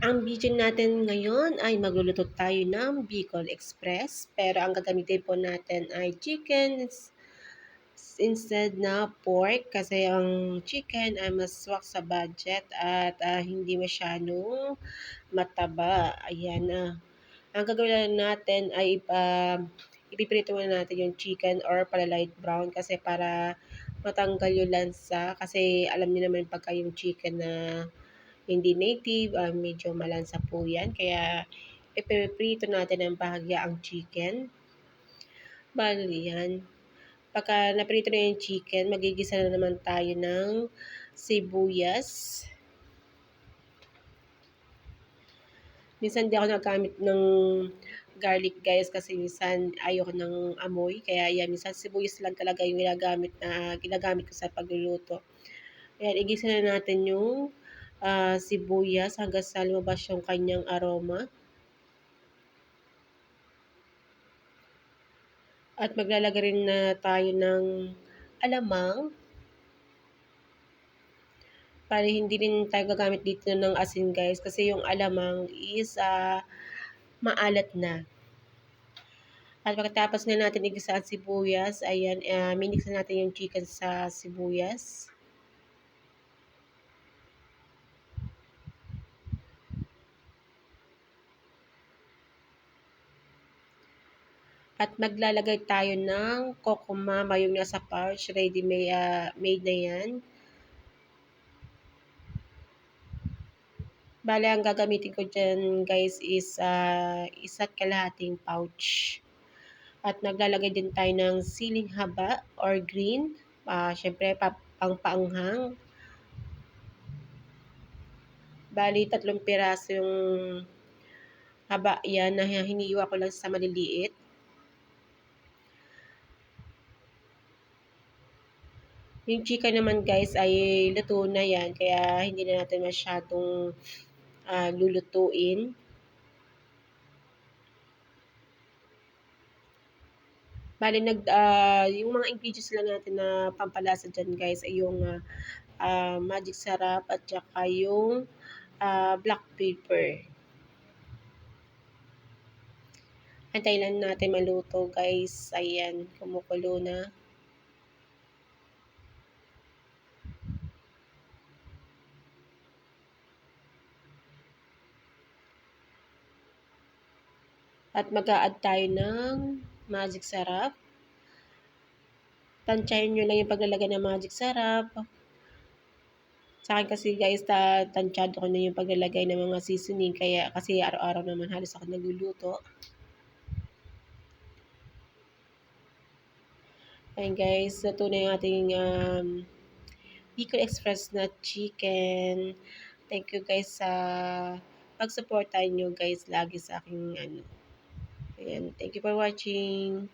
Ang video natin ngayon ay magluluto tayo ng Bicol Express, pero ang gagamitin po natin ay chicken instead na pork kasi ang chicken ay mas swak sa budget at hindi masyadong mataba. Ayan na. Ang gagawin lang natin ay ipiprito muna natin yung chicken or pala light brown kasi para matanggal yung lansa kasi alam niyo naman pagka yung chicken na hindi native, medyo malansa po yan. Kaya ipiprito natin ng bahagya ang chicken. Bali yan. Pagka naprito na yung chicken, magigisa na naman tayo ng sibuyas. Minsan di ako nagamit ng garlic guys kasi minsan ayoko ng amoy. Kaya yan, minsan sibuyas lang talaga yung ginagamit ko sa pagluluto. Ayan, igisa na natin yung sibuyas hanggang sa lumabas yung kanyang aroma. At maglalagay rin na tayo ng alamang. Para hindi rin tayo gagamit dito ng asin guys kasi yung alamang is maalat na. At pagkatapos na natin igisa ang sibuyas, ayan, minix na natin yung chicken sa sibuyas. At maglalagay tayo ng kokomama, yung nasa pouch, ready made na yan. Bale, ang gagamitin ko dyan guys is isa't kalahating pouch. At naglalagay din tayo ng siling haba or green. Syempre, pang-paanghang. Bali, 3 piraso yung haba yan na hiniwa ko lang sa maliliit. Yung chicken naman guys ay luto na yan. Kaya hindi na natin masyadong lulutuin. Bali, yung mga ingredients lang natin na pampalasa dyan guys ay yung magic sarap at saka yung black pepper. Antayin lang natin maluto guys. Ayan, kumukulo na. At mag-a-add tayo ng magic sarap. Tansyahin nyo lang yung paglalagay ng magic sarap. Sa akin kasi guys, tansyado ko na yung paglalagay ng mga seasoning. Kaya kasi araw-araw naman halos ako nagluluto. Ayan guys, luto na yung ating Bicol Express na chicken. Thank you guys sa pag-supportan nyo guys lagi sa aking Ayan, thank you for watching.